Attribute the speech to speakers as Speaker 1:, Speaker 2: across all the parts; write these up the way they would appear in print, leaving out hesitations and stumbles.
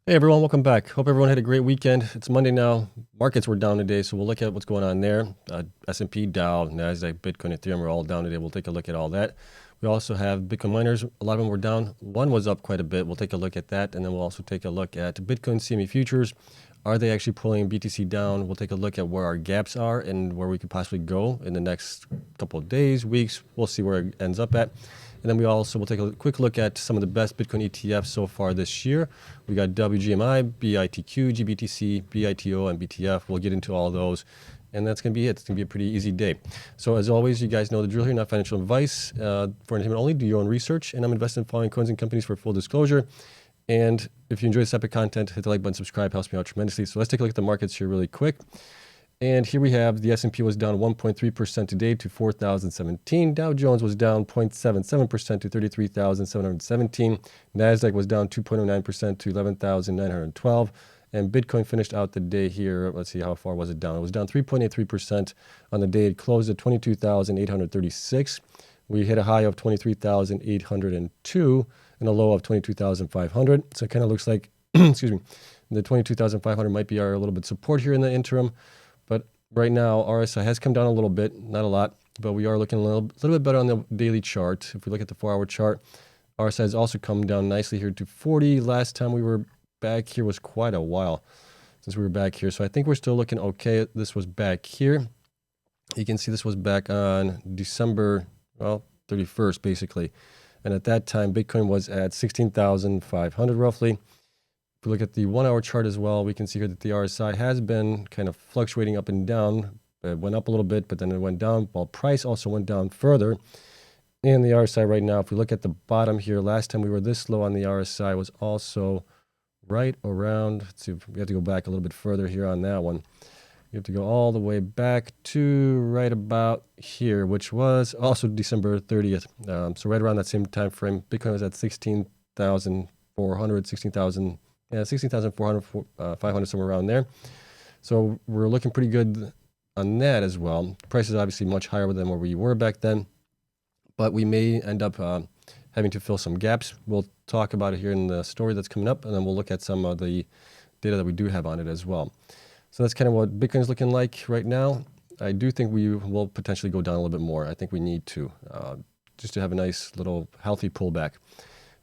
Speaker 1: Hey everyone, welcome back. Hope everyone had a great weekend. It's Monday now. Markets were down today, so we'll look at what's going on there. S&P, Dow, NASDAQ, Bitcoin, Ethereum are all down today. We'll take a look at all that. We also have Bitcoin miners. A lot of them were down. One was up quite a bit. We'll take a look at that, and then we'll also take a look at Bitcoin CME Futures. Are they actually pulling BTC down? We'll take a look at where our gaps are and where we could possibly go in the next couple of days, weeks. We'll see where it ends up at. And then we also will take a quick look at some of the best Bitcoin ETFs so far this year. We got WGMI, BITQ, GBTC, BITO, and BTF. We'll get into all those. And that's going to be it. It's going to be a pretty easy day. So as always, you guys know the drill here, not financial advice. For entertainment only, do your own research. And I'm invested in following coins and companies for full disclosure. And if you enjoy this type of content, hit the like button, subscribe, helps me out tremendously. So let's take a look at the markets here really quick. And here we have the S&P was down 1.3% today to 4,017. Dow Jones was down 0.77% to 33,717. NASDAQ was down 2.09% to 11,912. And Bitcoin finished out the day here. Let's see, how far was it down? It was down 3.83% on the day. It closed at 22,836. We hit a high of 23,802 and a low of 22,500. So it kind of looks like, excuse me, the 22,500 might be our little bit support here in the interim. But right now, RSI has come down a little bit, not a lot, but we are looking a little bit better on the daily chart. If we look at the 4-hour chart, RSI has also come down nicely here to 40. Last time we were back here was quite a while since we were back here. So I think we're still looking okay. This was back here. You can see this was back on December, 31st, basically. And at that time, Bitcoin was at 16,500 roughly. If we look at the 1-hour chart as well, we can see here that the RSI has been kind of fluctuating up and down. It went up a little bit, but then it went down, while price also went down further. And the RSI right now, if we look at the bottom here, last time we were this low on the RSI was also right around, let's see, we have to go back a little bit further here on that one. You have to go all the way back to right about here, which was also December 30th. So right around that same time frame, Bitcoin was at 16,400, 16,000. Yeah, 16,400, 500, somewhere around there. So we're looking pretty good on that as well. Price is obviously much higher than where we were back then, but we may end up having to fill some gaps. We'll talk about it here in the story that's coming up, and then we'll look at some of the data that we do have on it as well. So that's kind of what Bitcoin is looking like right now. I do think we will potentially go down a little bit more. I think we need to, just to have a nice little healthy pullback.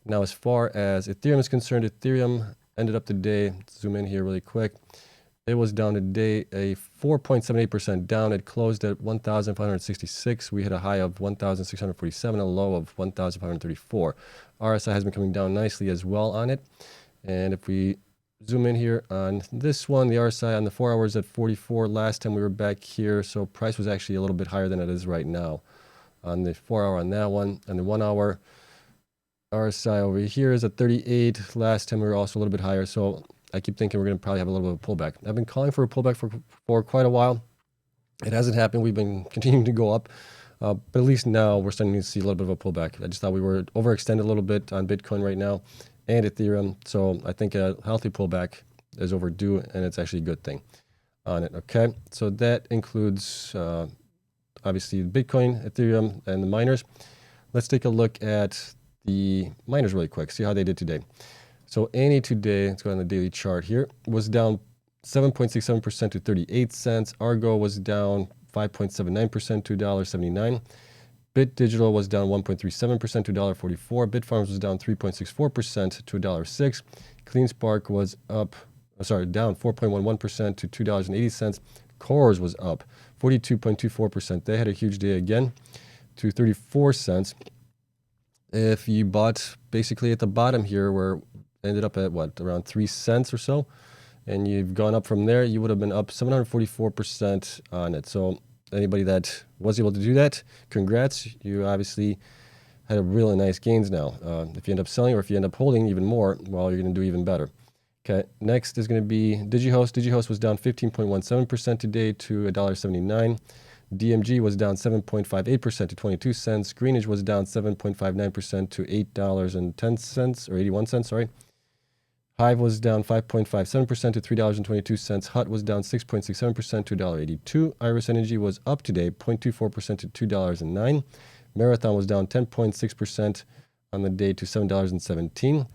Speaker 1: Now, as far as Ethereum is concerned, Ethereum ended up today, zoom in here really quick. It was down today, a 4.78% down. It closed at 1,566. We hit a high of 1,647, a low of 1,534. RSI has been coming down nicely as well on it. And if we zoom in here on this one, the RSI on the 4 hours at 44. Last time we were back here, so price was actually a little bit higher than it is right now on the 4 hour on that one. And the 1 hour RSI over here is at 38. Last time we were also a little bit higher. So I keep thinking we're going to probably have a little bit of a pullback. I've been calling for a pullback for quite a while. It hasn't happened. We've been continuing to go up. But at least now we're starting to see a little bit of a pullback. I just thought we were overextended a little bit on Bitcoin right now and Ethereum. So I think a healthy pullback is overdue, and it's actually a good thing on it. Okay. So that includes obviously Bitcoin, Ethereum, and the miners. Let's take a look at the miners really quick, see how they did today. So ANY today, let's go on the daily chart here, was down 7.67% to 38 cents. Argo was down 5.79% to $1.79. Bit Digital was down 1.37% to $1.44. Bitfarms was down 3.64% to $1.06. CleanSpark was down 4.11% to $2.80. Cores was up 42.24%. They had a huge day again to 34 cents. If you bought basically at the bottom here, where ended up at around 3 cents or so, and you've gone up from there, you would have been up 744% on it. So anybody that was able to do that, congrats. You obviously had a really nice gains now. If you end up selling or if you end up holding even more, well, you're going to do even better. Okay, next is going to be DigiHost. DigiHost was down 15.17% today to $1.79. DMG was down 7.58% to 22 cents. Greenidge was down 7.59% to $8.10 or 81 cents, sorry. Hive was down 5.57% to $3.22. Hut was down 6.67% to $1.82. Iris Energy was up today 0.24% to $2.09. Marathon was down 10.6% on the day to $7.17.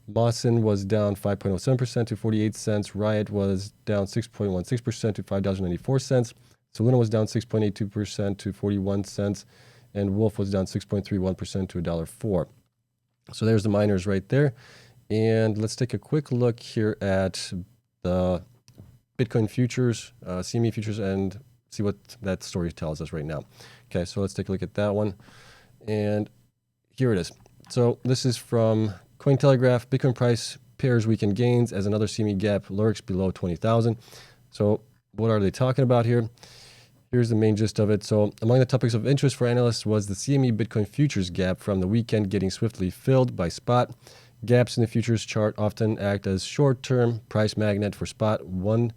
Speaker 1: Mawson was down 5.07% to 48 cents. Riot was down 6.16% to $5.94. Soluna was down 6.82% to 41 cents. And Wolf was down 6.31% to $1.04. So there's the miners right there. And let's take a quick look here at the Bitcoin futures, CME futures, and see what that story tells us right now. Okay, so let's take a look at that one. And here it is. So this is from Cointelegraph. Bitcoin price pairs weekend gains as another CME gap lurks below 20,000. So what are they talking about here? Here's the main gist of it. So among the topics of interest for analysts was the CME Bitcoin futures gap from the weekend getting swiftly filled by spot. Gaps in the futures chart often act as short-term price magnet for spot once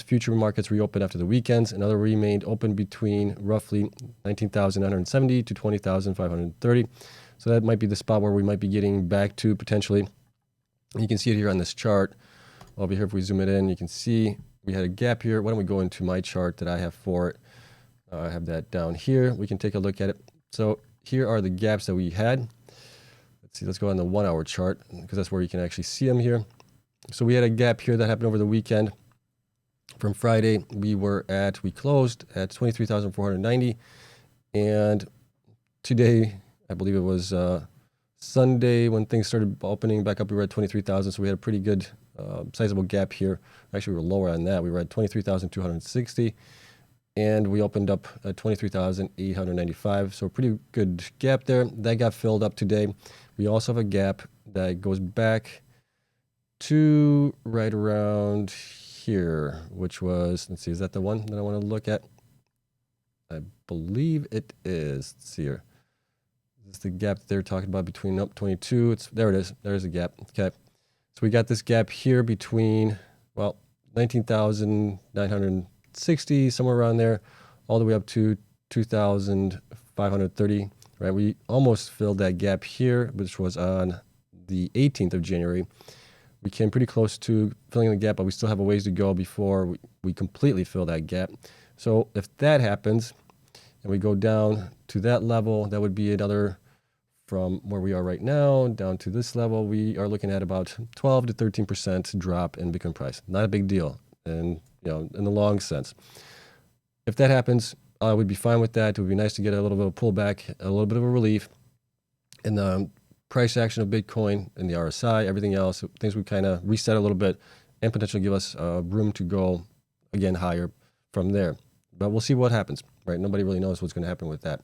Speaker 1: future markets reopened after the weekends, and other remained open between roughly 19,970 to 20,530. So that might be the spot where we might be getting back to potentially. You can see it here on this chart. Over here, if we zoom it in, you can see we had a gap here. Why don't we go into my chart that I have for it? I have that down here. We can take a look at it. So here are the gaps that we had. Let's see, let's go on the 1 hour chart because that's where you can actually see them here. So we had a gap here that happened over the weekend. From Friday, we closed at 23,490. And today, I believe it was Sunday when things started opening back up, we were at 23,000. So we had a pretty good sizable gap here. Actually, we were lower on that. We were at 23,260. And we opened up at 23,895. So a pretty good gap there. That got filled up today. We also have a gap that goes back to right around here, which was, let's see, is that the one that I want to look at? I believe it is. Let's see here. This is the gap that they're talking about between 22. There it is. There's a gap. Okay. So we got this gap here between, well, 19,960, somewhere around there, all the way up to 2,530, right? We almost filled that gap here, which was on the 18th of January. We came pretty close to filling the gap, but we still have a ways to go before we completely fill that gap. So if that happens and we go down to that level, that would be another, from where we are right now down to this level, we are looking at about 12 to 13% drop in Bitcoin price. Not a big deal, and in the long sense. If that happens, I would be fine with that. It would be nice to get a little bit of pullback, a little bit of a relief in the price action of Bitcoin and the RSI, everything else. Things would kind of reset a little bit and potentially give us room to go again higher from there. But we'll see what happens, right? Nobody really knows what's going to happen with that.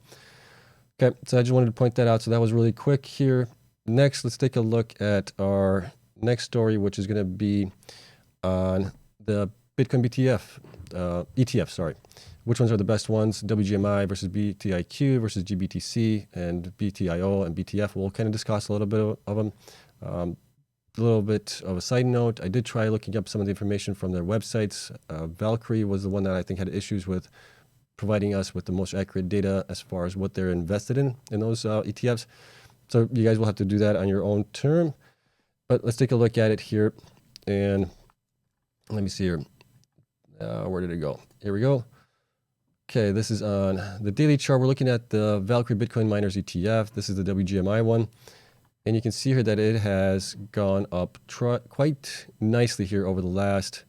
Speaker 1: Okay, so I just wanted to point that out. So that was really quick here. Next, let's take a look at our next story, which is going to be on the Bitcoin ETF, sorry. Which ones are the best ones? WGMI versus BTIQ versus GBTC and BTIO and BTF. We'll kind of discuss a little bit of them. A little bit of a side note, I did try looking up some of the information from their websites. Valkyrie was the one that I think had issues with providing us with the most accurate data as far as what they're invested in those ETFs. So you guys will have to do that on your own term. But let's take a look at it here. And let me see here. Where did it go? Here we go. Okay, this is on the daily chart. We're looking at the Valkyrie Bitcoin Miners ETF. This is the WGMI one. And you can see here that it has gone up quite nicely here over the last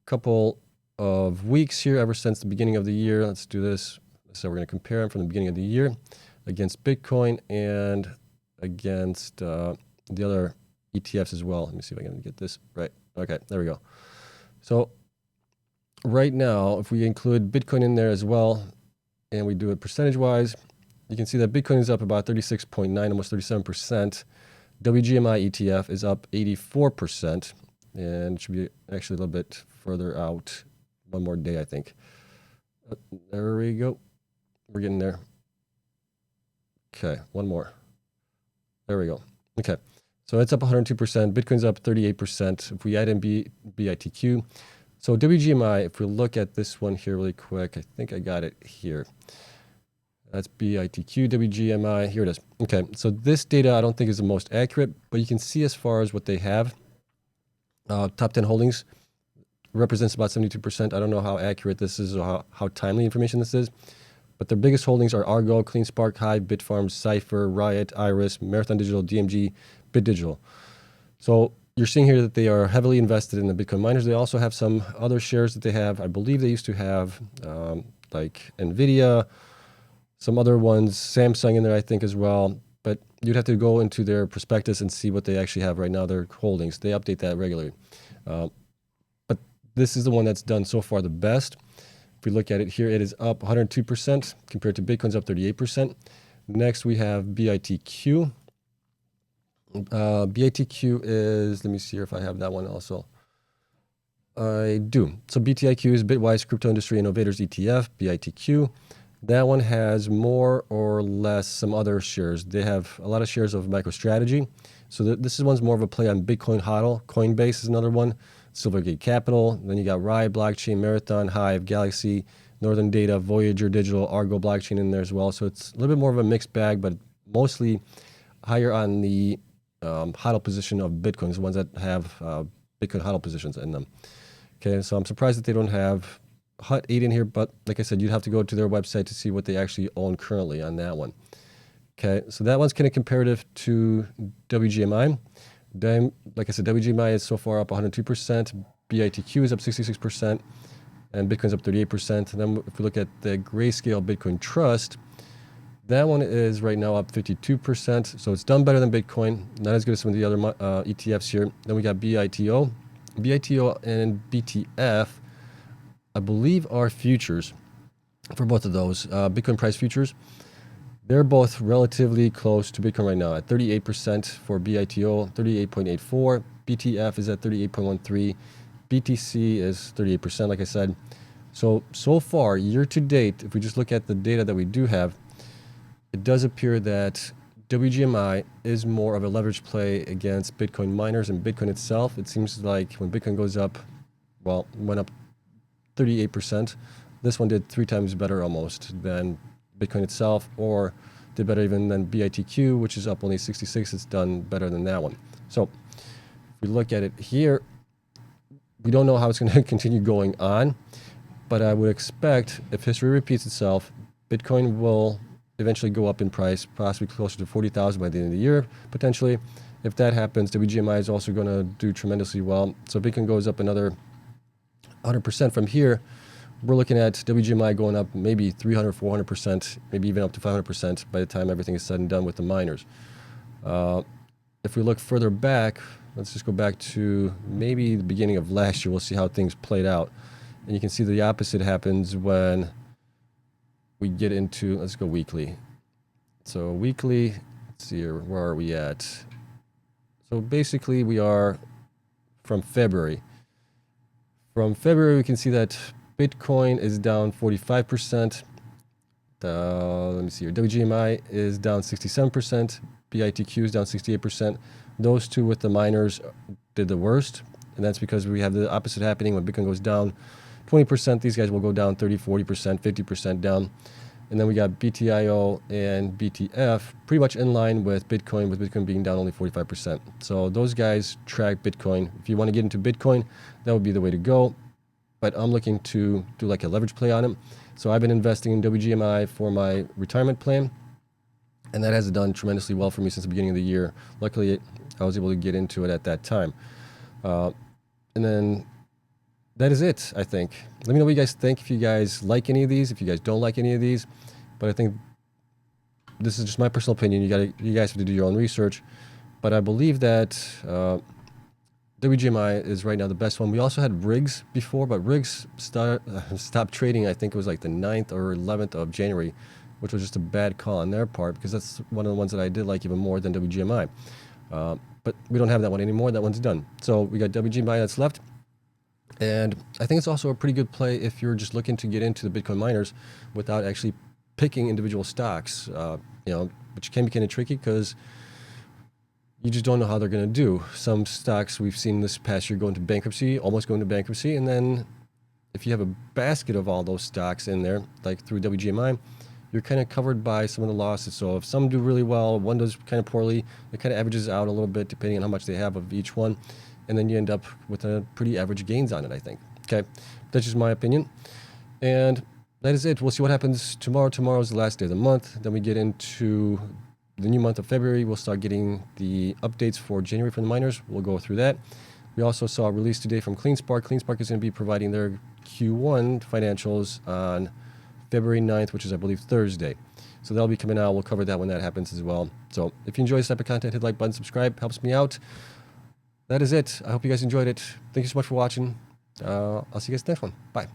Speaker 1: couple of weeks here, ever since the beginning of the year. Let's do this. So we're going to compare them from the beginning of the year against Bitcoin and against the other ETFs as well. Let me see if I can get this right. Okay, there we go. So right now, if we include Bitcoin in there as well, and we do it percentage-wise, you can see that Bitcoin is up about 36.9, almost 37%. WGMI ETF is up 84%, and it should be actually a little bit further out. One more day, I think. There we go. We're getting there. Okay, one more. There we go. Okay, so it's up 102%. Bitcoin's up 38%. If we add in BITQ, so WGMI, if we look at this one here really quick, I think I got it here. That's BITQ, WGMI. Here it is. Okay, so this data I don't think is the most accurate, but you can see as far as what they have. Top 10 holdings represents about 72%. I don't know how accurate this is or how timely information this is, but their biggest holdings are Argo, CleanSpark, Hive, Bitfarms, Cypher, Riot, Iris, Marathon Digital, DMG, Bit Digital. So you're seeing here that they are heavily invested in the Bitcoin miners. They also have some other shares that they have. I believe they used to have like NVIDIA, some other ones, Samsung in there, I think, as well. But you'd have to go into their prospectus and see what they actually have right now, their holdings. They update that regularly. But this is the one that's done so far the best. If we look at it here, it is up 102% compared to Bitcoin's up 38%. Next, we have BITQ. BITQ is, let me see here if I have that one also. I do. So BTIQ is Bitwise Crypto Industry Innovators ETF, BITQ. That one has more or less some other shares. They have a lot of shares of MicroStrategy. So this is one's more of a play on Bitcoin HODL. Coinbase is another one. Silvergate Capital. Then you got Riot Blockchain, Marathon, Hive, Galaxy, Northern Data, Voyager Digital, Argo Blockchain in there as well. So it's a little bit more of a mixed bag, but mostly higher on the HODL position of Bitcoins, the ones that have Bitcoin HODL positions in them. Okay, so I'm surprised that they don't have HUT 8 in here, but like I said, you'd have to go to their website to see what they actually own currently on that one. Okay, so that one's kind of comparative to WGMI. Like I said, WGMI is so far up 102%, BITQ is up 66%, and Bitcoin's up 38%. And then if we look at the Grayscale Bitcoin Trust, that one is right now up 52%, so it's done better than Bitcoin, not as good as some of the other ETFs here. Then we got BITO. BITO and BTF, I believe, are futures for both of those. Bitcoin price futures, they're both relatively close to Bitcoin right now at 38% for BITO, 38.84. BTF is at 38.13. BTC is 38%, like I said. So far, year to date, if we just look at the data that we do have, it does appear that WGMI is more of a leverage play against Bitcoin miners and Bitcoin itself. It seems like when Bitcoin goes up, well, went up 38%. This one did 3 times better almost than Bitcoin itself, or did better even than BITQ, which is up only 66. It's done better than that one. So if we look at it here, we don't know how it's going to continue going on, but I would expect if history repeats itself, Bitcoin will eventually go up in price, possibly closer to 40,000 by the end of the year, potentially. If that happens, WGMI is also going to do tremendously well. So if Bitcoin goes up another 100% from here, we're looking at WGMI going up maybe 300, 400%, maybe even up to 500% by the time everything is said and done with the miners. If we look further back, let's just go back to maybe the beginning of last year. We'll see how things played out. And you can see the opposite happens when we get into, let's go weekly. So weekly, let's see here, where are we at? So basically we are from February. From February, we can see that Bitcoin is down 45%. Let me see here. WGMI is down 67%. BITQ is down 68%. Those two with the miners did the worst. And that's because we have the opposite happening. When Bitcoin goes down 20%, these guys will go down 30, 40%, 50% down. And then we got BTIO and BTF pretty much in line with Bitcoin being down only 45%. So those guys track Bitcoin. If you want to get into Bitcoin, that would be the way to go. But I'm looking to do like a leverage play on it. So I've been investing in WGMI for my retirement plan, and that has done tremendously well for me since the beginning of the year. Luckily, I was able to get into it at that time. And then that is it, I think. Let me know what you guys think, if you guys like any of these, if you guys don't like any of these. But I think this is just my personal opinion. You guys have to do your own research. But I believe that WGMI is right now the best one. We also had Rigs before, but Rigs stopped trading, I think it was like the 9th or 11th of January, which was just a bad call on their part, because that's one of the ones that I did like even more than WGMI. But we don't have that one anymore. That one's done. So we got WGMI that's left. And I think it's also a pretty good play if you're just looking to get into the Bitcoin miners without actually picking individual stocks, which can be kind of tricky because you just don't know how they're going to do. Some stocks we've seen this past year almost going to bankruptcy. And then if you have a basket of all those stocks in there, like through WGMI, you're kind of covered by some of the losses. So if some do really well, one does kind of poorly, it kind of averages out a little bit depending on how much they have of each one. And then you end up with a pretty average gains on it, I think. Okay, that's just my opinion. And that is it. We'll see what happens tomorrow. Tomorrow is the last day of the month. Then we get into the new month of February, we'll start getting the updates for January from the miners. We'll go through that. We also saw a release today from CleanSpark. CleanSpark is going to be providing their Q1 financials on February 9th, which is, I believe, Thursday. So that'll be coming out. We'll cover that when that happens as well. So if you enjoy this type of content, hit the like button, subscribe, helps me out. That is it. I hope you guys enjoyed it. Thank you so much for watching. I'll see you guys next one. Bye.